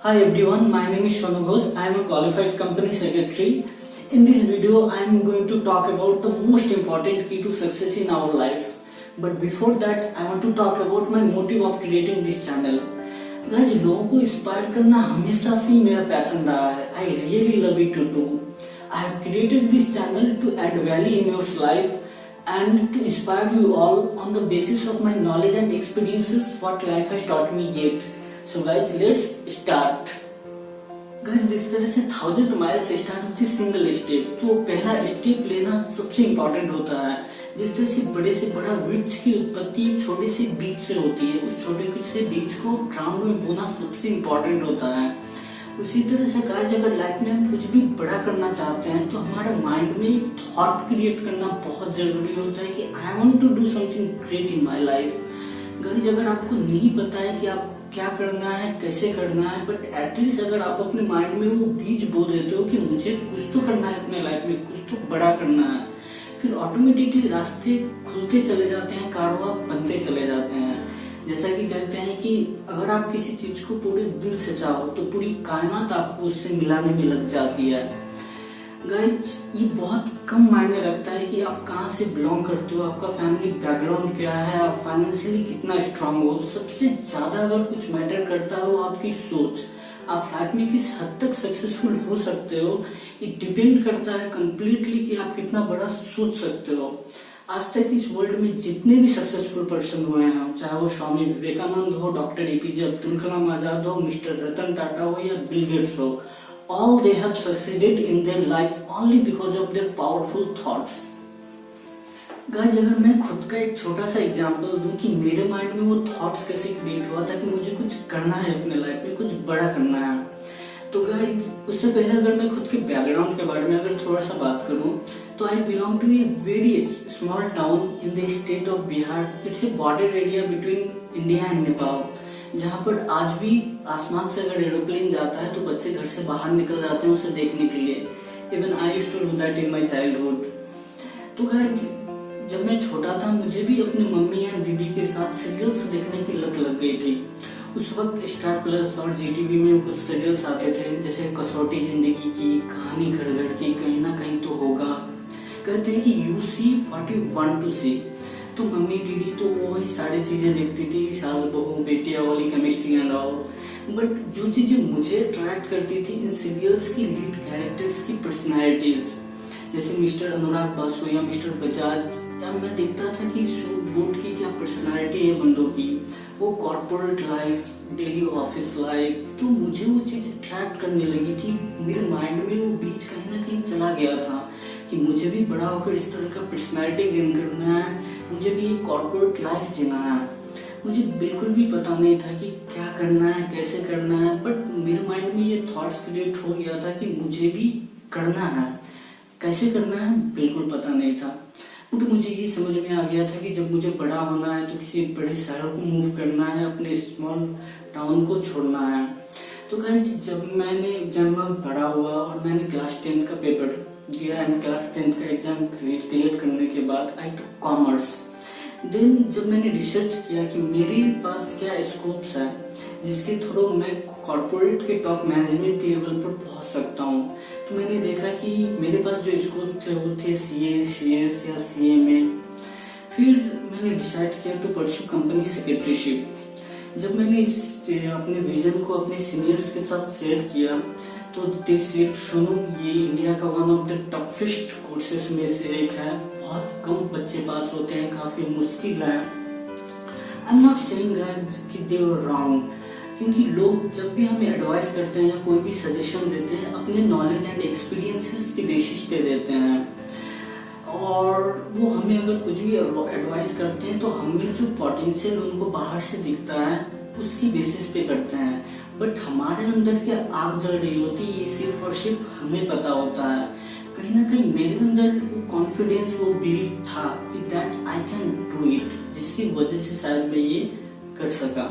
Hi everyone, my name is Shonu Ghosh. I am a qualified company secretary. In this video, I am going to talk about the most important key to success in our life. But before that, I want to talk about my motive of creating this channel. Guys, लोगों को inspire करना हमेशा से मेरा passion रहा है. I really love it to do. I have created this channel to add value in your life and to inspire you all on the basis of my knowledge and experiences what life has taught me yet. So guys, let's start. Guys, जिस तरह से 1000 miles start होती है single step, तो पहला step लेना सबसे important होता है. जिस तरह से बड़ा वृक्ष की उत्पत्ति छोटे से बीज से होती है, उस छोटे से बीज को ग्राउंड में बोना सबसे इम्पोर्टेंट होता है. उसी तरह से गाइस, अगर लाइफ में हम कुछ भी बड़ा करना चाहते हैं तो हमारे माइंड में एक थॉट क्रिएट करना बहुत जरूरी होता है कि I want to do something great in my life. Guys, अगर आपको नहीं पता है कि आपको क्या करना है, कैसे करना है, बट एटलीस्ट अगर आप अपने माइंड में वो बीज बो देते हो कि मुझे कुछ तो करना है अपने लाइफ में, कुछ तो बड़ा करना है, फिर ऑटोमेटिकली रास्ते खुलते चले जाते हैं, कारवां बनते चले जाते हैं. जैसा कि कहते हैं कि अगर आप किसी चीज को पूरे दिल से चाहो तो पूरी कायनात आपको उससे मिलाने में लग जाती है. गाइस, ये बहुत कम मायने रखता है कि आप कहाँ से बिलोंग करते हो, आपका फैमिली बैकग्राउंड क्या है, आप फाइनेंशियली कितना स्ट्रांग हो. सबसे ज्यादा अगर कुछ मैटर करता है वो आपकी सोच. आप लाइफ में किस हद तक सक्सेसफुल हो सकते हो, ये डिपेंड करता है कंप्लीटली कि आप कितना बड़ा सोच सकते हो. आज तक इस वर्ल्ड में जितने भी सक्सेसफुल पर्सन हुए हैं, चाहे वो स्वामी विवेकानंद हो, डॉक्टर एपीजे अब्दुल कलाम आजाद हो, मिस्टर रतन टाटा हो या बिल गेट्स हो, all they have succeeded in their life only because of their powerful thoughts. Guys, अगर मैं खुद का एक छोटा सा एग्जांपल दूं कि मेरे माइंड में वो थॉट्स कैसे क्रिएट हुआ था कि मुझे कुछ करना है अपने लाइफ में, कुछ बड़ा करना है, तो गाइस उससे पहले अगर मैं खुद के बैकग्राउंड के बारे में अगर थोड़ा सा बात करूं तो I belong to a very small town in the state of Bihar. It's a border area between India and Nepal, जहाँ पर आज भी आसमान से अगर एरोप्लेन जाता है तो बच्चे घर से बाहर निकल जाते हैं उसे देखने के लिए. Even I used to do that in my childhood. तो गाइस, जब मैं छोटा था मुझे भी अपनी मम्मी या दीदी के साथ सीरियल्स देखने की लत लग गई थी. उस वक्त स्टार प्लस और जीटीवी में कुछ सीरियल्स आते थे, जैसे कसौटी जिंदगी की, कहानी घर घर की, कहीं ना कहीं तो होगा. कहते हैं कि you see what you want to see. तो मम्मी दीदी तो वही सारी चीजें देखती थी, सास बहू बेटिया वाली केमिस्ट्री एंड ऑल. बट जो चीजें मुझे अट्रैक्ट करती थी इन सीरियल्स की लीड कैरेक्टर्स की पर्सनालिटीज, जैसे मिस्टर अनुराग बासु या मिस्टर बजाज, या मैं देखता था कि बोट की क्या पर्सनालिटी है बंदों की, वो corporate life, daily office life, तो मुझे वो चीज अट्रैक्ट करने लगी थी. मेरे माइंड में वो बीच कहीं ना कहीं चला गया था कि मुझे भी बड़ा होकर इस तरह का पर्सनालिटी गेन करना है, मुझे भी एक कॉर्पोरेट लाइफ जीना है. मुझे बिल्कुल भी पता नहीं था कि क्या करना है, कैसे करना है, बट मेरे माइंड में ये थॉट्स क्रिएट हो गया था कि मुझे भी करना है. कैसे करना है बिल्कुल पता नहीं था, बट मुझे ये समझ में आ गया था कि जब मुझे बड़ा होना है तो किसी बड़े शहर को मूव करना है, अपने स्मॉल टाउन को छोड़ना है. तो गाइस, जब मैं बड़ा हुआ और मैंने क्लास 10 का पेपर दिया एंड क्लास 10 का एग्जाम क्लियर करने के बाद आई टुक कॉमर्स. देन जब मैंने रिसर्च किया कि मेरे पास क्या स्कोप्स है जिसके थ्रू मैं कॉर्पोरेट के टॉप मैनेजमेंट लेवल पर पहुंच सकता हूं, तो मैंने देखा कि मेरे पास जो स्कोप थे वो थे सीए, सीएस या सीएमए. फिर मैंने डिसाइड किया टू परस्यू कंपनी सेक्रेटरीशिप. जब मैंने अपने विजन को अपने सीनियर्स के साथ शेयर किया तो दे सेड, सुनो, ये इंडिया का one of the toughest courses में से एक है, बहुत कम बच्चे पास होते हैं, काफी मुश्किल है. आई एम नॉट सेइंग कि दे वर रॉन्ग, क्योंकि लोग जब भी हमें एडवाइस करते हैं या कोई भी सजेशन देते हैं अपने नॉलेज एंड एक्सपीरियंसेस के बेसिस पे देते हैं, और वो हमें अगर कुछ भी एडवाइस करते हैं तो हमें जो पोटेंशियल उनको बाहर से दिखता है उसकी बेसिस पे करते हैं. बट हमारे अंदर क्या आग जल रही होती है ये सिर्फ और सिर्फ हमें पता होता है. कहीं ना कहीं मेरे अंदर वो कॉन्फिडेंस, वो बिलीव था कि that I can do it, जिसकी वजह से शायद मैं ये कर सका.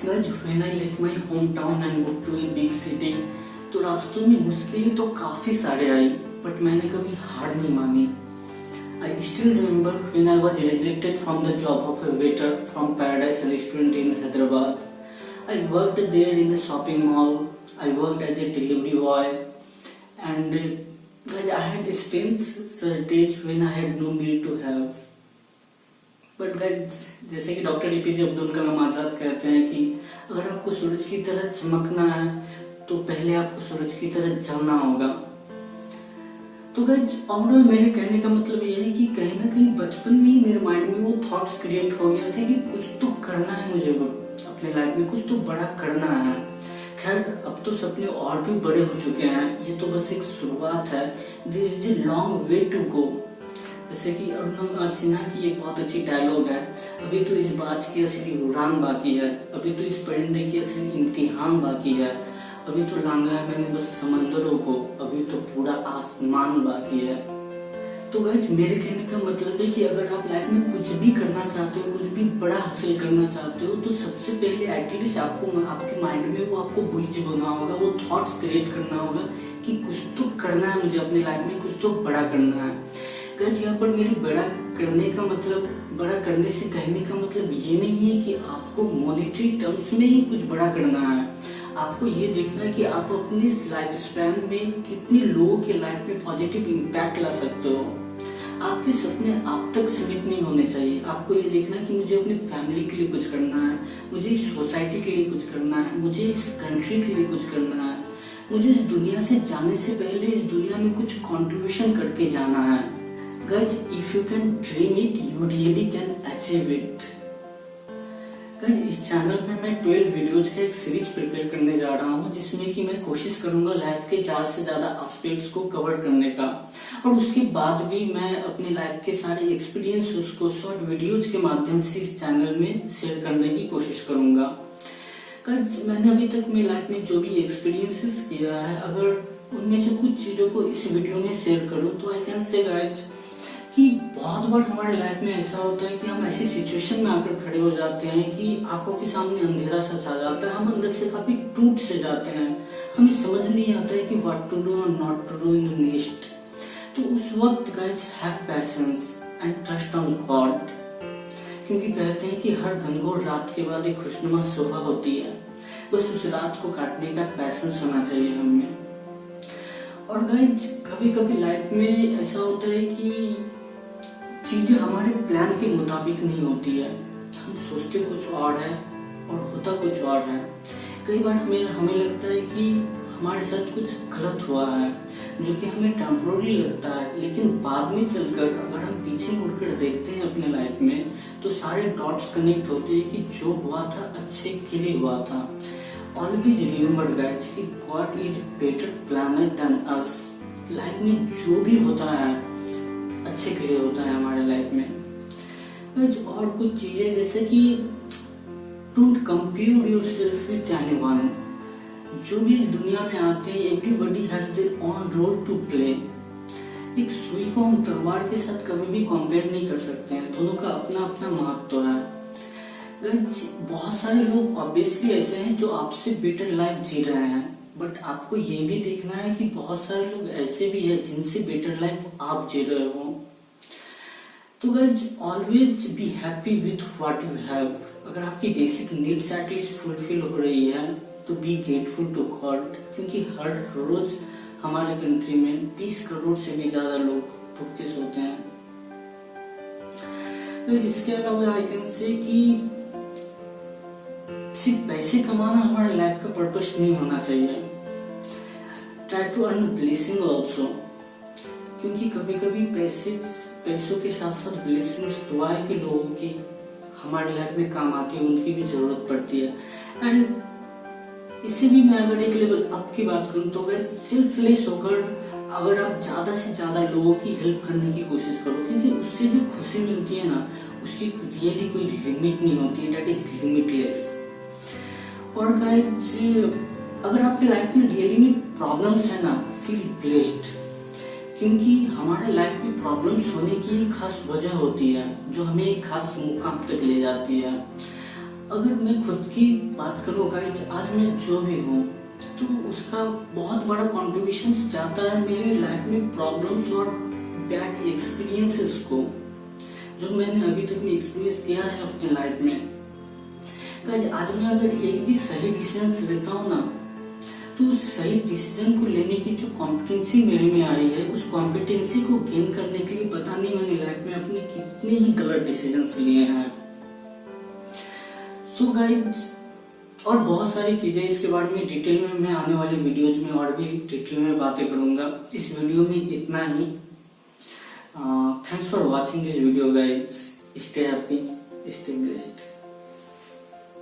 Guys, when I left my hometown and moved to a big city, तो रास्तों में मुश्किलें तो काफी सारे आई, बट मैंने कभी हार नहीं मानी. I still remember when I was rejected from the job of a waiter from Paradise Restaurant in Hyderabad. I worked there in a shopping mall. I worked as a delivery boy, and guys, I had spent such days when I had no meal to have. But guys, जैसे कि doctor APJ Abdul Kalam Azad कहते हैं कि अगर आपको सूरज की तरह चमकना है तो पहले आपको सूरज की तरह जलना होगा। तो गाइस, ओवरऑल मेरे कहने का मतलब ये है कि कहीं ना कहीं बचपन में ही मेरे माइंड में वो थॉट्स क्रिएट हो गया था कि कुछ तो करना है मुझे अपने लाइफ में, कुछ तो बड़ा करना है। खैर, अब तो सपने और भी बड़े हो चुके हैं, ये तो बस एक शुरुआत है। There is a long way to go. जैसे कि अरुणिमा सिन्हा की एक बहुत अच्छी डायलॉग है, अभी तो इस बाज की असली उड़ान बाकी है, अभी तो इस परिंदे की असली इम्तिहान बाकी है, अभी तो लांघा है मैंने बस समंदरों को, अभी तो पूरा आसमान बाकी है। तो गाइस, मेरे कहने का मतलब है कि अगर आप लाइफ में कुछ भी करना चाहते हो, कुछ भी बड़ा हासिल करना चाहते हो, तो सबसे पहले एटलीस्ट आपको आपके माइंड में वो आपको ब्रिज बना होगा, वो थॉट्स क्रिएट करना होगा कि कुछ तो करना है मुझे अपनी लाइफ में, कुछ तो बड़ा करना है। गाइस, यहाँ पर मेरी बड़ा करने का मतलब, बड़ा करने से कहने का मतलब ये नहीं है कि आपको मॉनेटरी टर्म्स में ही कुछ बड़ा करना है। आपको ये देखना है कि आप अपने लाइफ स्पैन में कितने लोगों के लाइफ में पॉजिटिव इम्पैक्ट ला सकते हो। आपके सपने आप तक सीमित नहीं होने चाहिए। आपको ये देखना है कि मुझे अपनी फैमिली के लिए कुछ करना है, मुझे इस सोसाइटी के लिए कुछ करना है, मुझे इस कंट्री के लिए कुछ करना है, मुझे इस दुनिया से जाने से पहले इस दुनिया में कुछ कंट्रीब्यूशन करके जाना है। Guys, if you can dream it, you really can achieve it. Guys, इस चैनल में मैं 12 वीडियोज का एक सीरीज प्रिपेयर करने जा रहा हूँ, जिसमें कि मैं कोशिश करूंगा लाइफ के 4 से ज्यादा एस्पेक्ट्स को कवर करने का, और उसके बाद भी मैं अपने लाइफ के सारे एक्सपीरियंस उसको शॉर्ट वीडियोज के माध्यम से इस चैनल में शेयर करने की कोशिश करूंगा। Guys, मैंने अभी तक मेरी लाइफ में जो भी एक्सपीरियंसेस किया है, अगर उनमें से कुछ चीजों को इस वीडियो में शेयर करूँ तो आई कैन से गाइज कि बहुत बार हमारे लाइफ में ऐसा होता है कि हम ऐसी सिचुएशन में आकर खड़े हो जाते हैं कि आंखों के सामने अंधेरा सा छा जाता है, हम अंदर से काफी टूट से जाते हैं, हमें समझ नहीं आता है कि व्हाट टू डू और not to do in the next. तो उस वक्त guys, have patience and trust on God, क्योंकि कहते हैं कि हर घनघोर रात के बाद एक खुशनुमा सुबह होती है, बस उस रात को काटने का पेशेंस होना चाहिए हमें। और गाइस, कभी कभी लाइफ में ऐसा होता है कि चीजें हमारे प्लान के मुताबिक नहीं होती है, हम सोचते कुछ और है और होता कुछ और है। कई बार हमें लगता है कि हमारे साथ कुछ गलत हुआ है, जो कि हमें टेम्पोररी लगता है, लेकिन बाद में चलकर अगर हम पीछे मुड़कर देखते हैं अपने लाइफ में, तो सारे डॉट्स कनेक्ट होते हैं कि जो हुआ था अच्छे के लिए हुआ था। ऑलवेज रिमेंबर गाइस कि God is better planner than us. Life में जो भी होता है अच्छे के लिए होता है हमारे लाइफ में। और कुछ चीजें जैसे कि don't compare yourself with anyone. जो भी इस दुनिया में आते हैं, everybody has their own role to play. एक सुई को हम तलवार के साथ कभी भी कंपेयर नहीं कर सकते हैं, दोनों का अपना अपना महत्व है। बहुत सारे लोग ऑब्वियसली ऐसे हैं जो आपसे बेटर लाइफ जी रहे हैं, बट आपको ये भी देखना है कि बहुत सारे लोग ऐसे भी हैं जिनसे बेटर लाइफ आप जी रहे हो। तो guys, always be happy with what you have. अगर आपकी बेसिक नीड्स एटलीस्ट फुलफिल हो रही है तो बी ग्रेटफुल टू गॉड, क्योंकि हर रोज हमारे कंट्री में 20 करोड़ से भी ज्यादा लोग भूखे सोते हैं। फिर इसके अलावा आई कैन से कि सिर्फ पैसे कमाना हमारे लाइफ का पर्पस नहीं होना चाहिए। Try to earn blessing also, क्योंकि कभी कभी पैसों के साथ साथ ब्लेसिंग्स, दुआएं भी लोगों की हमारे लाइफ में काम आती है, उनकी भी जरूरत पड़ती है। एंड इससे भी मैं अगर एक लेवल अप की बात करूं तो गाइस, सेल्फलेस होकर अगर आप ज्यादा से ज्यादा लोगों की हेल्प करने की कोशिश करो, क्योंकि उससे जो खुशी मिलती है ना, उसकी रियली कोई लिमिट नहीं होती है, दैट इज लिमिटलेस। और गाइस, अगर आपकी लाइफ में रियली में प्रॉब्लम्स है ना, फील ब्लेस्ड, क्योंकि हमारे लाइफ में प्रॉब्लम्स होने की एक खास वजह होती है जो हमें एक खास मुकाम तक ले जाती है। अगर मैं खुद की बात करूँ गाइस, आज मैं जो भी हूँ तो उसका बहुत बड़ा कॉन्ट्रीब्यूशन जाता है मेरी लाइफ में प्रॉब्लम्स और बैड एक्सपीरियंसेस को, जो मैंने अभी तक में एक्सपीरियंस किया है अपनी लाइफ में। गाइस आज मैं अगर एक भी सही डिसीजन लेता हूँ ना, तो उस सही डिसीजन को लेने की जो कॉम्पिटेंसी मेरे में आई है, उस कॉम्पिटेंसी को गेन करने के लिए पता नहीं मैंने लाइफ में अपने कितने ही गलत डिसीजंस लिए हैं। सो गाइस और बहुत सारी चीजें इसके बारे में डिटेल में मैं आने वाले वीडियोज में और भी डिटेल में बातें करूंगा। इस वीडियो में इतना ही। Thanks for watching this video guys. Stay happy, stay blessed.